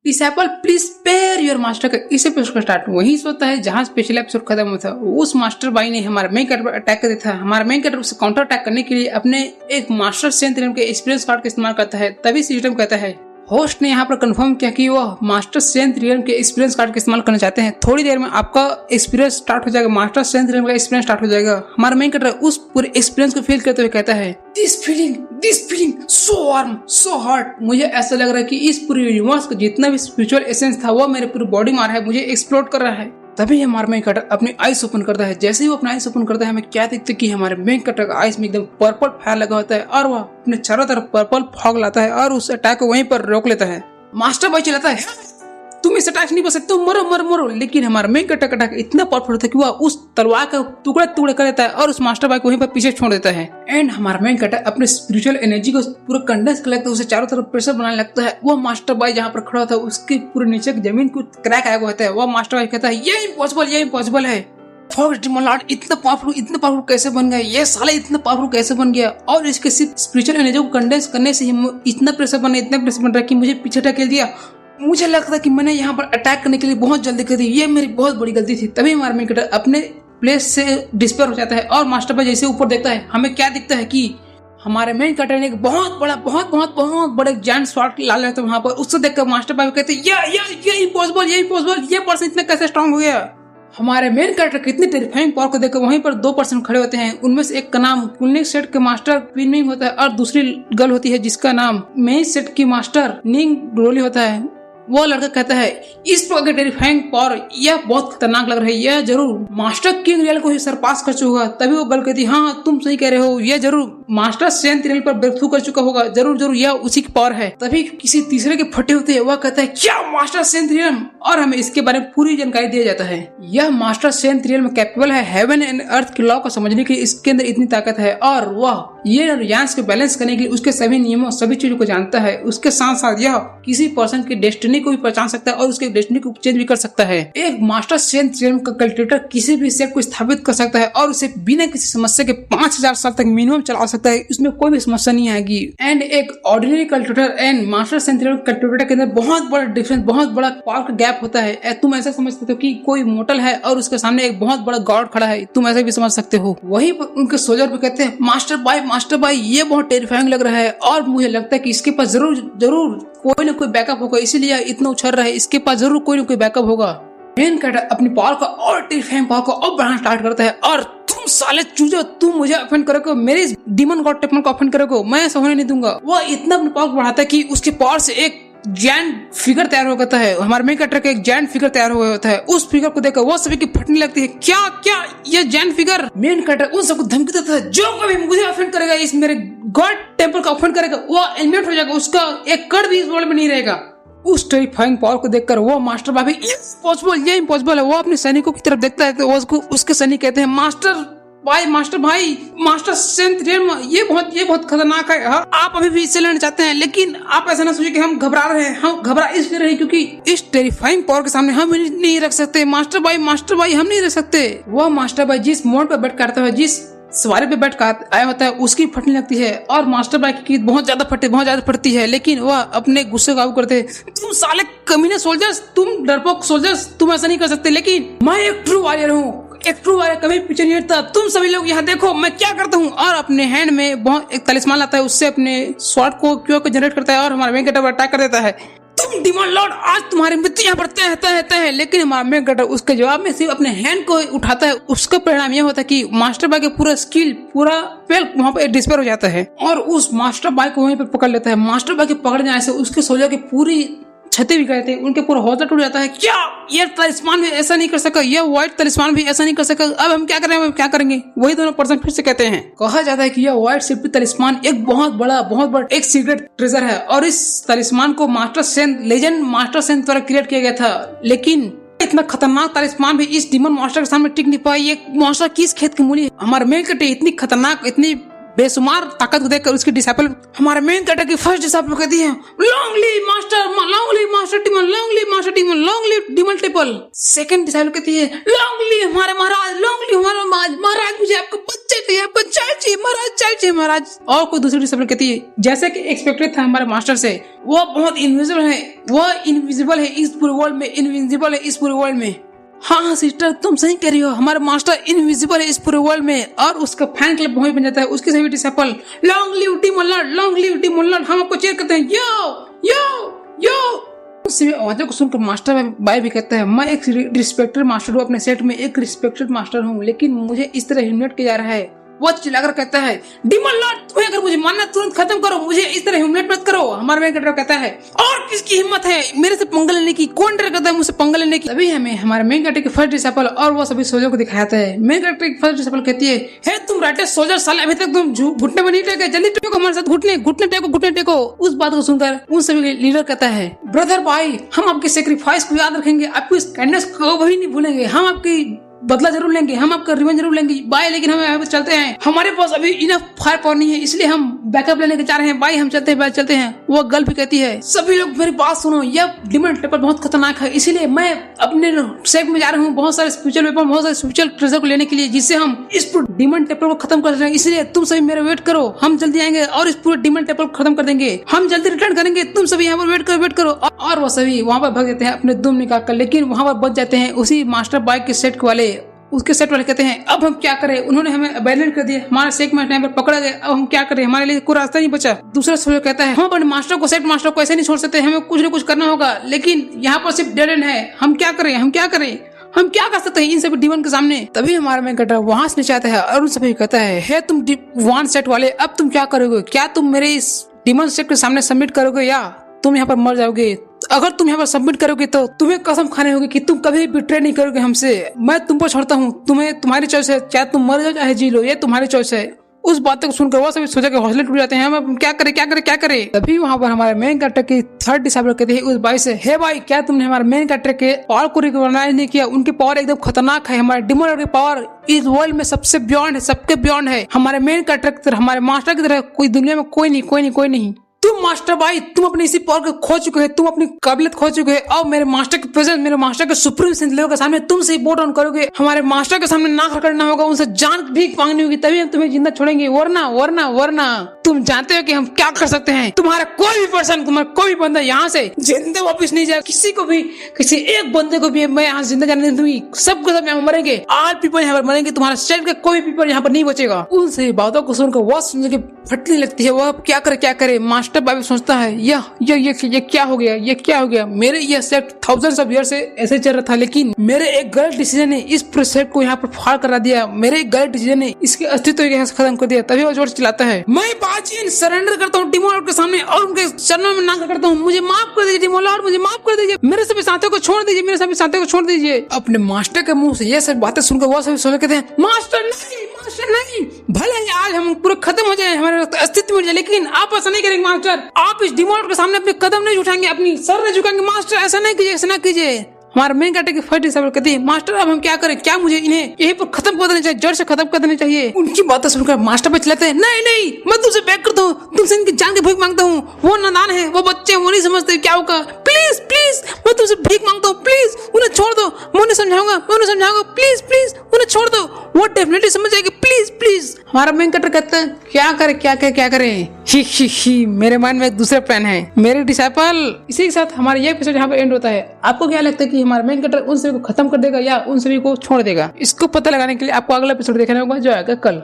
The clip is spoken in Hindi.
Disable please spare your master का इस एपिसोड का स्टार्ट वहीं से होता है जहां पिछला एपिसोड खत्म हुआ था। उस मास्टर बाई ने हमारे मेन कैरेक्टर पर अटैक कर दिया था। हमारा मेन कैरेक्टर उसे काउंटर अटैक करने के लिए अपने एक मास्टर सेंथ रियल्म के एक्सपीरियंस कार्ड का इस्तेमाल करता है। तभी सिस्टम कहता है, होस्ट ने यहाँ पर कंफर्म किया कि वह मास्टर सेंथ रियल्म के एक्सपीरियंस कार्ड का इस्तेमाल करना चाहते हैं। थोड़ी देर में आपका एक्सपीरियंस स्टार्ट हो जाएगा, मास्टर सेंथ रियल्म का एक्सपीरियंस स्टार्ट हो जाएगा। हमारा मेन कैरेक्टर उस पूरे एक्सपीरियंस को फील करते हुए कहता है, this feeling so warm so hot. मुझे ऐसा लग रहा है कि इस पूरे यूनिवर्स का जितना भी स्पिरिचुअल एसेंस था वो मेरे पूरी बॉडी में आ रहा है, मुझे एक्सप्लोर कर रहा है। तभी हमारा मेन कैरेक्टर अपनी आइस ओपन करता है। जैसे ही वो अपना आइस ओपन करता है, हमें क्या देखते हैं कि हमारे मेन कैरेक्टर का आइस में एकदम पर्पल फायर लगा होता है और वह अपने चारों तरफ पर्पल फॉग लाता है और उस अटैक को वहीं पर रोक लेता है। मास्टर बाई चिल्लाता है, तुम इस अटैक नहीं बच सकते, मरो। लेकिन हमारा मेन कैरेक्टर का अटैक इतना पावरफुल था कि वह उस तलवार का टुकड़े कर देता है और उस मास्टर बाई को वहीं पर पीछे छोड़ देता है। एंड हमारा मेन कैरेक्टर अपने स्पिरिचुअल एनर्जी को पूरा कंडेंस कर लगता है, उसे चारों तरफ प्रेशर बनाने लगता है। वह मास्टर बाई जहाँ पर खड़ा था उसके पूरे नीचे जमीन को क्रैक आया हुआ होता है। वह मास्टर बाई कहता है, ये इम्पॉसिबल है। फॉग डिमन लॉर्ड इतना पावरफुल कैसे बन गया, ये साले इतना पावरफुल कैसे बन गया। और इसके सिर्फ स्पिरिचुअल एनर्जी को कंडेंस करने से ही इतना प्रेशर बन रहा है कि मुझे पीछे ढकेल दिया। मुझे लगता है कि मैंने यहाँ पर अटैक करने के लिए बहुत जल्दी कर दी, ये मेरी बहुत बड़ी गलती थी। तभी हमारा मेन कैरेक्टर अपने प्लेस से डिस्पेयर हो जाता है और मास्टर बाई जैसे ऊपर देखता है, हमें क्या दिखता है कि हमारे मेन कैरेक्टर ने एक बहुत बड़ा जैंट स्वॉर्ड ला लेता है वहां पर। उससे देखकर मास्टर बाई कहते हैं, ये इम्पॉसिबल, ये पर्सन इतना कैसे स्ट्रांग हो गया। हमारे मेन कैरेक्टर कितनी टेरिफाइंग पावर को देखकर वहीं पर 2 पर्सन खड़े होते हैं। उनमें से एक का नाम कुलनिक सेट के मास्टर क्वीनमिंग होता है और दूसरी गर्ल होती है जिसका नाम मेन सेट की मास्टर निंग ग्रोली होता है। वो लड़का कहता है, इस प्रकार की टेरिफाइंग पावर यह बहुत खतरनाक लग रहा है, यह जरूर मास्टर किंग रियल को ही सरपास कर चुका होगा। तभी वो गर्ल कहती, हाँ तुम सही कह रहे हो, यह जरूर मास्टर सेंथ रियल पर ब्रेक थ्रू कर चुका होगा, जरूर यह उसी की पावर है। तभी किसी तीसरे के फटे होते हैं, वह कहता है, क्या मास्टर सेंथ रियल, और हमें इसके बारे में पूरी जानकारी दिया जाता है। यह मास्टर सेंथ रियल में कैपेबल है हेवन एंड अर्थ के लॉ को समझने के लिए, इसके अंदर इतनी ताकत है और वह ये रियांस को बैलेंस करने के लिए उसके सभी नियमों सभी चीजों को जानता है। उसके साथ साथ यह किसी पर्सन की डेस्टिनी को भी पहचान सकता है और उसके डेस्टिनी को चेंज भी कर सकता है। एक मास्टर सेंथ रियल का कल्टिवेटर किसी भी सेट को स्थापित कर सकता है और उसे बिना किसी समस्या के 5000 साल तक मिनिमम चला सकता है, इसमें कोई भी समस्या नहीं आएगी। एंड एक ordinary cultivator and master सेंथ real cultivator के अंदर बहुत बड़ा डिफरेंस, बहुत बड़ा पावर का गैप होता है। तुम ऐसा समझ सकते हो कि कोई मोटल है और उसके सामने एक बहुत बड़ा गॉड खड़ा है, तुम ऐसा भी समझ सकते हो। वहीं पर उनके सोल्जर भी कहते हैं, मास्टर बाई ये बहुत टेरिफाइंग लग रहा है और मुझे लगता है कि इसके पास जरूर कोई ना कोई बैकअप होगा, इसीलिए इतना उछल रहा है, इसके पास जरूर कोई ना कोई बैकअप होगा। मेन कैरेक्टर अपनी पावर को और टेरिफाइंग पावर को और बढ़ाना स्टार्ट करता है और तुम साले चूजो, तुम मुझे ऑफेंड करोगे, मेरे डीमन गॉड टेम्पल को ऑफेंड करोगे, मैं ऐसा होने नहीं दूंगा। वो इतना अपनी पावर बढ़ाता है कि उसके पावर से एक जैंट फिगर तैयार हो जाता है। हमारे मेन कैरेक्टर का एक जैंट फिगर तैयार हो होता है। उस फिगर को देखकर वो सभी की फटने लगती है, क्या ये जैंट फिगर। मेन कैरेक्टर उन सबको धमकी देता है, जो कभी मुझे ऑफेंड करेगा, इस मेरे गॉड टेम्पल का ऑफेंड करेगा, वो एलिमिनेट हो जाएगा, उसका एक कण भी इस वर्ल्ड में नहीं रहेगा। उस टेरिफाइंग पावर को देखकर वो मास्टर बाई ये इम्पॉसिबल है। वो अपने सैनिकों की तरफ देखता है तो उसके सैनिक कहते हैं, मास्टर सेंथ रियल ये बहुत खतरनाक है। आप अभी भी इससे लड़ना चाहते हैं, लेकिन आप ऐसा ना सोचिए कि हम घबरा रहे हैं। हम घबरा इसलिए रहे क्योंकि इस टेरिफाइंग पावर के सामने हम नहीं रख सकते। मास्टर बाई हम नहीं रख सकते। वह मास्टर बाई जिस मोड़ पर बैठ करता है, जिस सवारी पे बैठ कर आया होता है, उसकी फटने लगती है और मास्टर बाई की बहुत ज्यादा फटती है। लेकिन वह अपने गुस्से को काबू करते हैं, तुम साले कमीने सोल्जर्स, तुम डरपोक सोल्जर्स, तुम ऐसा नहीं कर सकते। लेकिन मैं एक ट्रू वॉरियर हूँ, एक ट्रू वॉरियर कभी पीछे नहीं हटता। तुम सभी लोग यहाँ देखो मैं क्या करता हूँ। और अपने हैंड में बहुत एक तलिस्मान लाता है, उससे अपने स्वॉर्ड को क्यों जनरेट करता है और हमारे मेन कैरेक्टर पर अटैक कर देता है। तुम डिमन लॉर्ड, आज तुम्हारी मृत्यु यहाँ पर तय है। लेकिन हमारा मेन कैरेक्टर उसके जवाब में सिर्फ अपने हैंड को उठाता है। उसका परिणाम यह होता है कि मास्टर बाई का पूरा स्किल पूरा फेल वहाँ पर डिस्पेयर हो जाता है और उस मास्टर बाई को वहीं पर पकड़ लेता है। मास्टर बाई के पकड़ जाने से उसके सोल्जर की पूरी छतें भी गए थे, उनके पूरा हौसला टूट जाता है। क्या ये तलिस्मान भी ऐसा नहीं कर सका, यह व्हाइट तलिस्मान भी ऐसा नहीं कर सका, अब हम क्या करेंगे। वही दोनों पर्सन फिर से कहते हैं। कहा जाता है कि यह व्हाइट सेफ्टी तलिस्मान एक बहुत बड़ा एक सीक्रेट ट्रेजर है और इस तलिस्मान को लेजेंड मास्टर सेंथ द्वारा क्रिएट किया गया था। लेकिन इतना खतरनाक तलिस्मान भी इस डीमन मास्टर के सामने टिक नहीं पाई। ये मास्टर किस खेत की मूली। हमारे मेन कैरेक्टर इतनी खतरनाक, इतनी बेसुमार ताकत को देखकर उसकी डिसाइपल हमारे मेन कैरेक्टर की फर्स्ट डिसाइपल कहती है, long live master demon, long live demon temple। Second disciple कहती है लॉन्ग लिव हमारे महाराज, लॉन्ग लिव हमारे महाराज, मुझे आपका बच्चा चाहिए, आपका चाइल्ड चाहिए महाराज, चाइल्ड चाहिए महाराज। और कोई दूसरी डिसाइबल कहती है जैसे कि एक्सपेक्टेड था हमारे मास्टर से, वो बहुत इनविजिबल है, वो इनविजिबल है इस पूरे वर्ल्ड में, इनविजिबल है इस पूरे वर्ल्ड में। हाँ सिस्टर तुम सही कह रही हो, हमारा मास्टर इनविजिबल है इस पूरे वर्ल्ड में। और उसका फैन क्लब वहीं बन जाता है, उसके सभी disciple long live demon Lord, long live demon Lord, हम आपको चीयर करते हैं, यो यो यो। उस आवाजों को सुनकर मास्टर बाय भी कहता है मैं एक रिस्पेक्टेड मास्टर हूँ, अपने सेट में एक रिस्पेक्टेड मास्टर हूँ, लेकिन मुझे इस तरह ह्यूमिलेट किया जा रहा है। वो चिल्लाकर कहता है डीमन लॉर्ड तुम्हें अगर मुझे मानना तुरंत खत्म करो, मुझे इस तरह ह्यूमिलेट मत करो। हमारा मेन कैरेक्टर कहता है और किसकी हिम्मत है मेरे से पंगा लेने की, कौन डर करता है मुझसे पंगा लेने की। तभी हमें हमारे मेन कैरेक्टर के फर्स्ट डिसाइपल और वो सभी सोल्जर को दिखाता है। मेन कैरेक्टर की फर्स्ट डिसाइपल कहती है हे तुम राइटर सोल्जर साले अभी तक तुम घुटने में नहीं टेके, जल्दी टेको हमारे साथ, घुटने घुटने टेको, घुटने टेको। उस बात को सुनकर उन सभी लीडर कहता है ब्रदर भाई हम आपके सेक्रीफाइस को याद रखेंगे, आपकी इस काइंडनेस को कभी नहीं भूलेंगे, हम आपकी बदला जरूर लेंगे, हम आपका रिवेंज जरूर लेंगे बाय, लेकिन हम यहाँ पे चलते हैं, हमारे पास अभी इनफ फायर पावर नहीं है, इसलिए हम बैकअप लेने के जा रहे हैं बाय, हम चलते हैं बाय, चलते हैं। वो गर्ल भी कहती है सभी लोग मेरी बात सुनो, यह डीमन टेम्पल बहुत खतरनाक है, इसीलिए मैं अपने सेफ में जा रहा हूँ बहुत सारे स्पिरिचुअल वेपन, बहुत सारे स्पिरिचुअल ट्रेजर को लेने के लिए, जिससे हम इस पूरे डीमन टेम्पल को खत्म कर सकें, इसलिए तुम सभी मेरा वेट करो, हम जल्दी आएंगे और इस पूरे डीमन टेम्पल को खत्म कर देंगे, हम जल्दी रिटर्न करेंगे, तुम सभी यहाँ पर वेट करो। और वो सभी वहाँ पर भाग जाते हैं अपने दुम निकाल कर, लेकिन वहाँ पर बच जाते हैं उसी मास्टर बाइक के सेट वाले। उसके सेट वाले कहते हैं अब हम क्या करें, उन्होंने हमें अबैंडन कर दिया, हमारा सेट में टाइम पर पकड़ा गया, अब हम क्या करें, हमारे लिए कोई रास्ता नहीं बचा। दूसरा सोल्जर कहता है हम अपने मास्टर को, सेट मास्टर को ऐसे नहीं छोड़ सकते, हमें कुछ न कुछ करना होगा, लेकिन यहाँ पर सिर्फ डेड एंड है, हम क्या करें, हम क्या करें, हम क्या कर सकते हैं इन सभी डीमन के सामने। तभी हमारा मेन कैरेक्टर वहां से नीचे आता है और उन सभी कहता है हे तुम वन सेट वाले अब तुम क्या करोगे, क्या तुम मेरे इस डीमन सेट के सामने सबमिट करोगे या तुम यहाँ पर मर जाओगे। अगर तुम यहाँ पर सबमिट करोगे तो तुम्हें कसम खाने होगी कि तुम कभी बिट्रे नहीं करोगे हमसे, मैं तुमको छोड़ता हूँ, तुम्हें तुम्हारी चॉइस है, चाहे तुम मर जाओ चाहे जी लो, ये तुम्हारी चॉइस है। उस बात को सुनकर वो सभी सोचा के हौसले टूट जाते हैं, हम क्या करें क्या करें क्या करें। तभी वहाँ पर हमारे मेन कैरेक्टर की थर्ड डिसाइबल कहते हैं उस भाई से हे भाई क्या तुमने हमारे मेन कैरेक्टर के पावर को रिकॉग्नाइज नहीं किया, उनकी पावर एकदम खतरनाक है, हमारे डीमन की पावर इस वर्ल्ड में सबसे बियॉन्ड है, सबके बियॉन्ड है, हमारे मेन कैरेक्टर की तरह, हमारे मास्टर की तरह कोई दुनिया में कोई नहीं। तुम मास्टर भाई तुम अपने इसी पावर को खो चुके हैं, तुम अपनी काबिलियत खो चुके हैं, और मेरे मास्टर के प्रेजेंस, मेरे मास्टर के सुप्रीम लेवल के सामने तुम से बोट ऑन करोगे, हमारे मास्टर के सामने ना करना होगा, उनसे जान भीख मांगनी होगी, तभी हम तुम्हें जिंदा छोड़ेंगे, वरना तुम जानते हो कि हम क्या कर सकते हैं, तुम्हारा कोई भी पर्सन, तुम्हारा कोई भी बंदा यहाँ से जिंदा वापस नहीं जाए, किसी को भी, किसी एक बंदे को भी मैं यहाँ जिंदा जाने नहीं दूंगी, सबको सब यहाँ मरेंगे, ऑल पीपल यहाँ पर मरेंगे, तुम्हारा स्टेट का कोई पीपल यहाँ पर नहीं बचेगा। उन सभी बातों को सुनकर वो सुन के फटने लगती है, वो क्या करे। मास्टर बाबी सोचता है ये क्या हो गया, मेरे ये सेट थाउजेंड्स ऑफ ईयर से ऐसे चल रहा था, लेकिन मेरे एक गलत डिसीजन ने इस पूरे सेट को यहाँ पर फाड़ करा दिया, मेरे एक गलत डिसीजन ने इसके अस्तित्व को यहाँ से खत्म कर दिया। तभी वो जोर से चिल्लाता है मैं बाजीन सरेंडर करता हूँ डीमन लॉर्ड के सामने और उनके चरणों में नाक करता हूँ, मुझे माफ कर दीजिए डीमन लॉर्ड, मुझे माफ कर दीजिए, मेरे सभी साथियों को छोड़ दीजिए। अपने मास्टर के मुंह से ये सब बातें सुनकर वो सभी सोच कहते हैं मास्टर नहीं, भले ही आज हम पूरे खत्म हो जाए, हमारे अस्तित्व मिल जाए, लेकिन आप ऐसा नहीं करेंगे मास्टर, आप इस डीमन लॉर्ड के सामने अपने कदम नहीं उठाएंगे, अपनी सर नहीं झुकाएंगे, मास्टर ऐसा नहीं कीजिए। हमारे मेन कैरेक्टर की फर्स्ट डिसाइबल कहती है मास्टर अब हम क्या करें, क्या मुझे इन्हें यहीं पर खत्म कर देना चाहिए, जड़ से खत्म कर देना चाहिए। उनकी बातें सुनकर मास्टर पे चिल्लाते हैं नहीं मैं तुमसे बैक करता हूँ, तुमसे इनकी जान की भीख मांगता हूँ, वो नादान है, वो बच्चे, वो नहीं समझते क्या होगा, प्लीज मैं तुमसे भीख मांगता हूँ, प्लीज उन्हें छोड़ दो, मैं उन्हें समझाऊंगा, प्लीज उन्हें छोड़ दो, वो डेफिनेटली समझ जाएगी, प्लीज। हमारा मेन कैरेक्टर कहता है क्या करें ही मेरे माइंड में एक दूसरा प्लान है मेरे डिसाइपल। इसी के साथ हमारा ये एपिसोड यहाँ पे एंड होता है। आपको क्या लगता है कि हमारा मेन कैरेक्टर उन सभी को खत्म कर देगा या उन सभी को छोड़ देगा? इसको पता लगाने के लिए आपको अगला एपिसोड देखना होगा जो आएगा कल।